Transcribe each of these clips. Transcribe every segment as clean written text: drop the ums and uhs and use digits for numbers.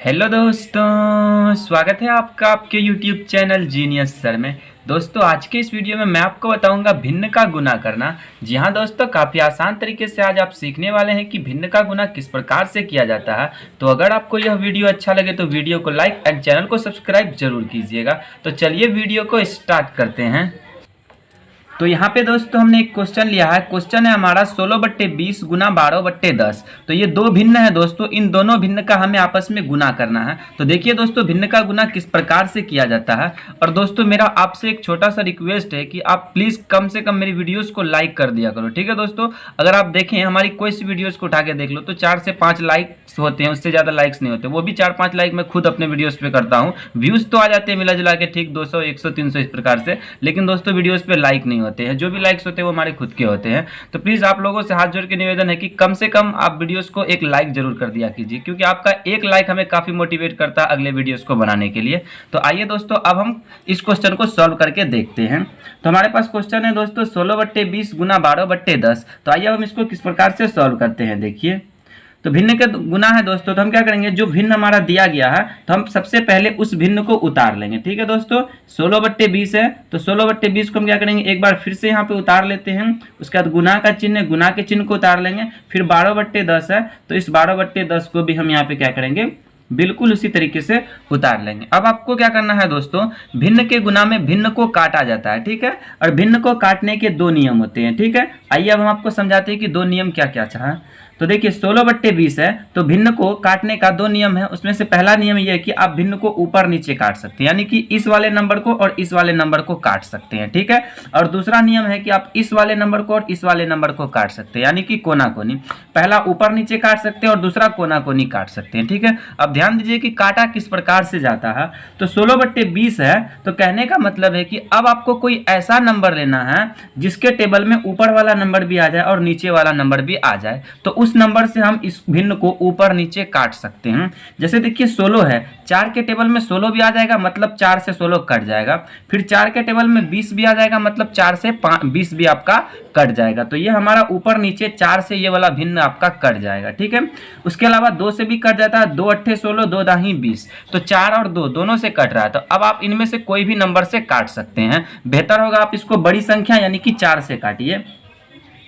Hello दोस्तों, स्वागत है आपका आपके YouTube चैनल जीनियस सर में। दोस्तों आज के इस वीडियो में मैं आपको बताऊंगा भिन्न का गुना करना। जी हाँ दोस्तों, काफ़ी आसान तरीके से आज आप सीखने वाले हैं कि भिन्न का गुना किस प्रकार से किया जाता है। तो अगर आपको यह वीडियो अच्छा लगे तो वीडियो को लाइक एंड चैनल को सब्सक्राइब जरूर कीजिएगा। तो चलिए वीडियो को स्टार्ट करते हैं। तो यहाँ पे दोस्तों हमने एक क्वेश्चन लिया है। क्वेश्चन है हमारा 16/20 गुना 12/10। तो ये दो भिन्न है दोस्तों, इन दोनों भिन्न का हमें आपस में गुना करना है। तो देखिए दोस्तों, भिन्न का गुना किस प्रकार से किया जाता है। और दोस्तों मेरा आपसे एक छोटा सा रिक्वेस्ट है कि आप प्लीज़ कम से कम मेरी वीडियोज़ को लाइक कर दिया करो, ठीक है दोस्तों। अगर आप देखें हमारी कोई सी वीडियोज़ को उठा के देख लो तो 4 से 5 लाइक्स होते हैं, उससे ज़्यादा लाइक्स नहीं होते। वो भी 4-5 लाइक मैं खुद अपने वीडियोज़ पे करता हूँ। व्यूज़ तो आ जाते हैं मिला जुला के ठीक 200, 100, 300 इस प्रकार से, लेकिन दोस्तों वीडियोज़ पे लाइक नहीं होते हैं। जो भी लाइक्स होते हैं वो हमारे खुद के होते हैं। तो प्लीज़ आप लोगों से हाथ जोड़ के निवेदन है कि कम से कम आप वीडियोज़ को एक लाइक जरूर कर दिया कीजिए, क्योंकि आपका एक लाइक हमें काफ़ी मोटिवेट करता है अगले वीडियोज़ को बनाने के लिए। तो आइए दोस्तों अब हम इस क्वेश्चन को सॉल्व करके देखते हैं। तो हमारे पास क्वेश्चन है दोस्तों 16/20 गुना 12/10। तो आइए हम इसको किस प्रकार से सॉल्व करते हैं। देखिए, तो भिन्न के गुना है दोस्तों, तो हम क्या करेंगे, जो भिन्न हमारा दिया गया है तो हम सबसे पहले उस भिन्न को उतार लेंगे। ठीक है दोस्तों, 16/20 है तो 16/20 को हम क्या करेंगे, एक बार फिर से यहाँ पे उतार लेते हैं। उसके बाद गुना का चिन्ह है, गुना के चिन्ह को उतार लेंगे। फिर 12/10 है तो इस 12/10 को भी हम यहाँ पे क्या करेंगे, बिल्कुल उसी तरीके से उतार लेंगे। अब आपको क्या करना है दोस्तों, भिन्न के गुना में भिन्न को काटा जाता है, ठीक है। और भिन्न को काटने के दो नियम होते हैं, ठीक है। आइए अब हम आपको समझाते हैं कि दो नियम क्या क्या है। तो देखिए 16/20 है तो भिन्न को काटने का दो नियम है। उसमें से पहला नियम यह है कि आप भिन्न को ऊपर नीचे काट सकते हैं, यानी कि इस वाले नंबर को और इस वाले नंबर को काट सकते हैं, ठीक है। और दूसरा नियम है कि आप इस वाले नंबर को और इस वाले नंबर को काट सकते हैं, यानी कि कोना कोनी। पहला ऊपर नीचे काट सकते हैं और दूसरा कोना कोनी काट सकते हैं, ठीक है। अब ध्यान दीजिए कि काटा किस प्रकार से जाता है। तो 16/20 है तो कहने का मतलब है कि अब आपको कोई ऐसा नंबर लेना है जिसके टेबल में ऊपर वाला नंबर भी आ जाए और नीचे वाला नंबर भी आ जाए। तो उस नंबर से हम इस भिन्न को ऊपर नीचे काट सकते हैं। जैसे देखिए 16 है, 4 के टेबल में 16 भी आ जाएगा, मतलब 4 से 16 कट जाएगा। फिर 4 के टेबल में 20 भी आ जाएगा, मतलब 4 से 20 भी आपका कट जाएगा। तो ये हमारा ऊपर नीचे 4 से ये वाला भिन्न आपका कट जाएगा, ठीक है। उसके अलावा 2 से भी कट जाता है, 2 अट्ठे 16, 2 दाही 20। तो 4 और 2 दोनों से कट रहा है। तो अब आप इनमें से कोई भी नंबर से काट सकते हैं। बेहतर होगा आप इसको बड़ी संख्या यानी कि 4 से काटिए।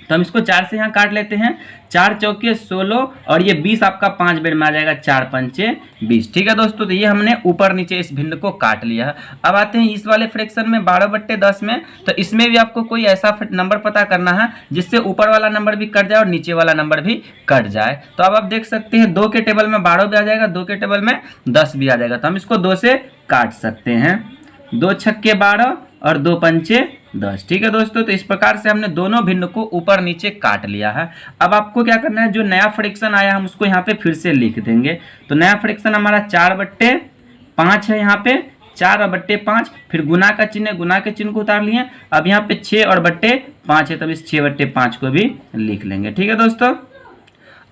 तो हम इसको 4 से यहाँ काट लेते हैं। 4 चौके 16 और ये 20 आपका 5 बेर में आ जाएगा, 4 पंचे 20, ठीक है दोस्तों। तो ये हमने ऊपर नीचे इस भिन्न को काट लिया है। अब आते हैं इस वाले फ्रैक्शन में 12/10 में। तो इसमें भी आपको कोई ऐसा नंबर पता करना है जिससे ऊपर वाला नंबर भी कट जाए और नीचे वाला नंबर भी कट जाए। तो अब आप देख सकते हैं 2 के टेबल में 12 भी आ जाएगा, 2 के टेबल में 10 भी आ जाएगा। तो हम इसको 2 से काट सकते हैं। 2 छक्के 12 और 2 पंचे 10, ठीक है दोस्तों। तो इस प्रकार से हमने दोनों भिन्न को ऊपर नीचे काट लिया है। अब आपको क्या करना है, जो नया फ्रैक्शन आया हम उसको यहाँ पे फिर से लिख देंगे। तो नया फ्रैक्शन हमारा 4/5 है, यहाँ पे 4/5। फिर गुना का चिन्ह, गुना के चिन्ह को उतार लिए। अब यहाँ पे 6 और बट्टे 5 है, तब इस 6/5 को भी लिख लेंगे, ठीक है दोस्तों।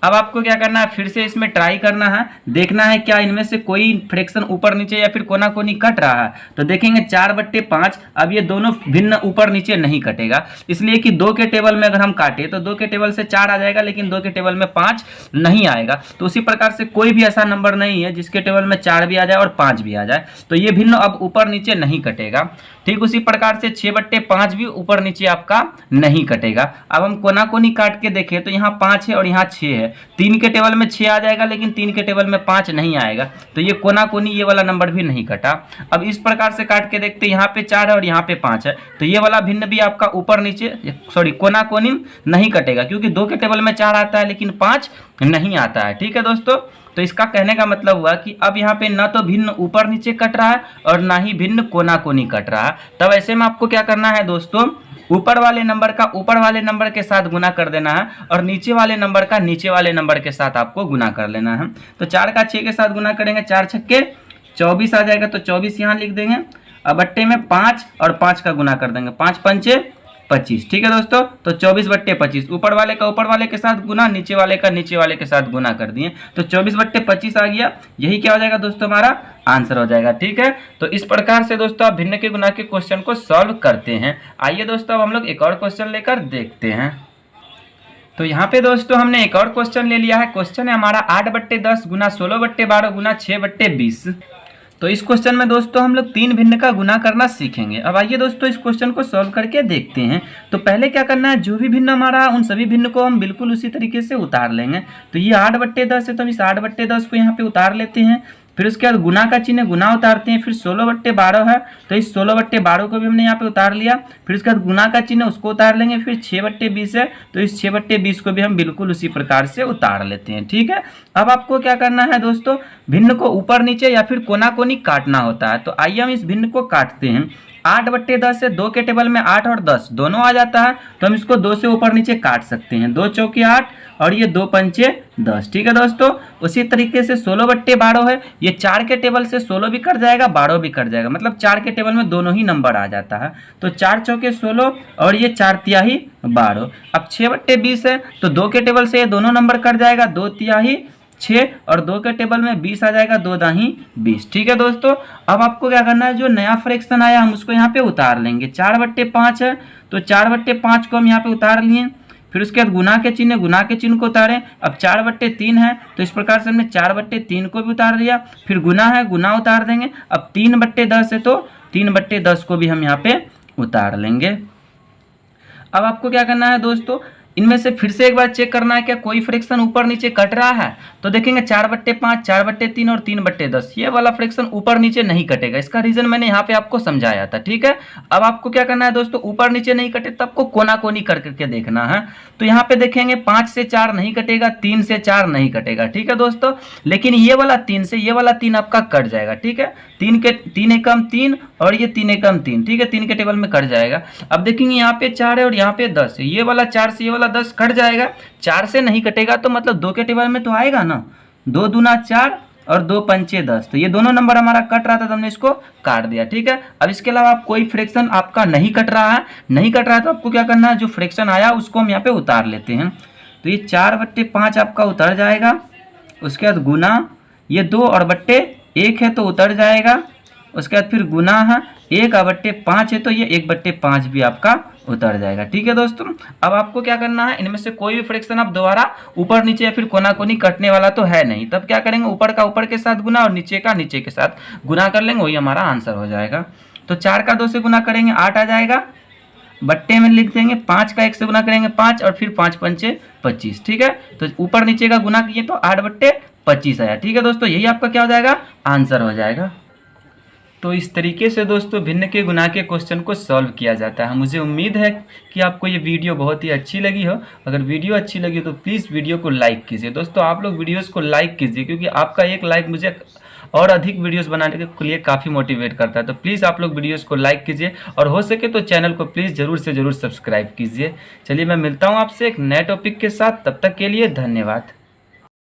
अब आपको क्या करना है, फिर से इसमें ट्राई करना है, देखना है क्या इनमें से कोई फ्रैक्शन ऊपर नीचे या फिर कोना कोनी कट रहा है। तो देखेंगे 4/5। अब ये दोनों भिन्न ऊपर नीचे नहीं कटेगा, इसलिए कि 2 के टेबल में अगर हम काटे तो 2 के टेबल से 4 आ जाएगा, लेकिन 2 के टेबल में 5 नहीं आएगा। तो उसी प्रकार से कोई भी ऐसा नंबर नहीं है जिसके टेबल में 4 भी आ जाए और 5 भी आ जाए। तो ये भिन्न अब ऊपर नीचे नहीं कटेगा। ठीक उसी प्रकार से 6/5 भी ऊपर नीचे आपका नहीं कटेगा। अब हम कोना कोनी काट के देखें तो यहाँ 5 है और यहाँ 6 है। 3 के टेबल में 6 आ जाएगा, लेकिन 3 के टेबल में 5 नहीं आएगा। तो ये कोना कोनी ये वाला नंबर भी नहीं कटा। अब इस प्रकार से काट के देखते हैं, यहाँ पे 4 है और यहाँ पे 5 है। तो ये वाला भिन्न भी आपका ऊपर नीचे कोना कोनी नहीं कटेगा, क्योंकि 2 के टेबल में 4 आता है लेकिन 5 नहीं आता है, ठीक है दोस्तों। तो इसका कहने का मतलब हुआ कि अब यहाँ पे ना तो भिन्न ऊपर नीचे कट रहा है और ना ही भिन्न कोना कोनी कट रहा है। तब ऐसे में आपको क्या करना है दोस्तों, ऊपर वाले नंबर का ऊपर वाले नंबर के साथ गुना कर देना है और नीचे वाले नंबर का नीचे वाले नंबर के साथ आपको गुना कर लेना है। तो 4 का 6 के साथ गुना करेंगे, 4 छक्के 24 आ जाएगा, तो 24 यहाँ लिख देंगे। अब बट्टे में 5 और 5 का गुना कर देंगे, 5 पंचे 25, ठीक है दोस्तों। तो 24/25 ऊपर वाले का ऊपर वाले के साथ गुना, नीचे वाले का नीचे वाले के साथ गुना कर दिए, तो 24/25 आ गया। यही क्या हो जाएगा दोस्तों, हमारा आंसर हो जाएगा, ठीक है। तो इस प्रकार से दोस्तों आप भिन्न के गुना के क्वेश्चन को सॉल्व करते हैं। आइए दोस्तों अब हम लोग एक और क्वेश्चन लेकर देखते हैं। तो यहाँ पे दोस्तों हमने एक और क्वेश्चन ले लिया है। क्वेश्चन है हमारा 8/10 गुना 16/12 गुना 6/20। तो इस क्वेश्चन में दोस्तों हम लोग तीन भिन्न का गुना करना सीखेंगे। अब आइए दोस्तों इस क्वेश्चन को सॉल्व करके देखते हैं। तो पहले क्या करना है, जो भी भिन्न हमारा उन सभी भिन्न को हम बिल्कुल उसी तरीके से उतार लेंगे। तो ये 8/10 है, तो हम इस 8/10 को यहाँ पे उतार लेते हैं। फिर उसके बाद गुना का चिन्ह, गुना उतारते हैं। फिर 16/12 है, तो इस 16/12 को भी हमने यहाँ पे उतार लिया। फिर उसके बाद गुना का चिन्ह, उसको उतार लेंगे। फिर 6/20 है, तो इस 6/20 को भी हम बिल्कुल उसी प्रकार से उतार लेते हैं। ठीक है, अब आपको क्या करना है दोस्तों, भिन्न को ऊपर नीचे या फिर कोना कोनी काटना होता है। तो आइए हम इस भिन्न को काटते हैं। 8/10 है, 2 के टेबल में 8 और 10 दोनों आ जाता है, तो हम इसको 2 से ऊपर नीचे काट सकते हैं। 2 चौके 8 और ये 2 पंचे 10। ठीक है दोस्तों, उसी तरीके से 16/12 है, ये 4 के टेबल से 16 भी कट जाएगा, 12 भी कट जाएगा, मतलब 4 के टेबल में दोनों ही नंबर आ जाता है। तो 4 चौके 16 और ये 4 तिहाई 12। अब 6/20 है, तो 2 के टेबल से ये दोनों नंबर कट जाएगा, 2 तिहाई 6 और 2 के टेबल में 20 आ जाएगा, 2 दाही 20। ठीक है दोस्तों, अब आपको क्या करना है, जो नया फ्रैक्शन आया हम उसको यहाँ पे उतार लेंगे। 4/5 है, तो 4/5 को हम यहाँ पे उतार लिए। फिर उसके बाद गुना के चिन्ह को उतारें। अब 4/3 है, तो इस प्रकार से हमने 4/3 को भी उतार लिया। फिर गुना है, गुना उतार देंगे। अब 3/10 है, तो 3/10 को भी हम यहाँ पे उतार लेंगे। अब आपको क्या करना है दोस्तों, इनमें से फिर से एक बार चेक करना है क्या कोई फ्रैक्शन ऊपर नीचे कट रहा है। तो देखेंगे 4/5, 4/3 और 3/10, ये वाला फ्रैक्शन ऊपर नीचे नहीं कटेगा। इसका रीजन मैंने यहाँ पे आपको समझाया था। ठीक है, अब आपको क्या करना है दोस्तों, ऊपर नीचे नहीं कटे तो आपको कोना कोनी कर करके देखना है। तो यहाँ पे देखेंगे 5 से 4 नहीं कटेगा, 3 से 4 नहीं कटेगा। ठीक है दोस्तों, लेकिन ये वाला 3 से ये वाला 3 आपका कट जाएगा। ठीक है, 3 एकम 3 और ये 3 एकम 3। ठीक है, 3 के टेबल में कट जाएगा। अब देखेंगे यहाँ पे 4 है और यहाँ पे 10 है, ये वाला 4 से ये वाला 10 कट जाएगा। 4 से नहीं कटेगा तो मतलब 2 के टेबल में तो आएगा ना, 2 दूना 4 और 2 पंचे 10। तो ये दोनों नंबर हमारा कट रहा था, तो हमने इसको काट दिया। ठीक है, अब इसके अलावा आप कोई फ्रैक्शन आपका नहीं कट रहा है, तो आपको क्या करना है, जो फ्रैक्शन आया उसको हम यहाँ पे उतार लेते हैं। तो ये 4/5 आपका उतर जाएगा। उसके बाद गुना, ये 2 और बट्टे 1 है तो उतर जाएगा। उसके बाद फिर गुना है, 1/5 है, तो ये 1/5 भी आपका उतर जाएगा। ठीक है दोस्तों, अब आपको क्या करना है, इनमें से कोई भी फ्रैक्शन आप दोबारा ऊपर नीचे या फिर कोना कोनी कटने वाला तो है नहीं। तब क्या करेंगे, ऊपर का ऊपर के साथ गुना और नीचे का नीचे के साथ गुना कर लेंगे, वही हमारा आंसर हो जाएगा। तो 4 का 2 से गुना करेंगे 8 आ जाएगा, बट्टे में लिख देंगे। 5 का 1 से गुना करेंगे 5 और फिर 5 पंचे 25। ठीक है, तो ऊपर नीचे का गुना किए तो 8/25 आया। ठीक है दोस्तों, यही आपका क्या हो जाएगा, आंसर हो जाएगा। तो इस तरीके से दोस्तों भिन्न के गुना के क्वेश्चन को सॉल्व किया जाता है। मुझे उम्मीद है कि आपको ये वीडियो बहुत ही अच्छी लगी हो। अगर वीडियो अच्छी लगी तो प्लीज़ वीडियो को लाइक कीजिए। दोस्तों आप लोग वीडियोस को लाइक कीजिए, क्योंकि आपका एक लाइक मुझे और अधिक वीडियोस बनाने के लिए काफ़ी मोटिवेट करता है। तो प्लीज़ आप लोग वीडियोस को लाइक कीजिए और हो सके तो चैनल को प्लीज़ ज़रूर से ज़रूर सब्सक्राइब कीजिए। चलिए मैं मिलता हूँ आपसे एक नए टॉपिक के साथ, तब तक के लिए धन्यवाद।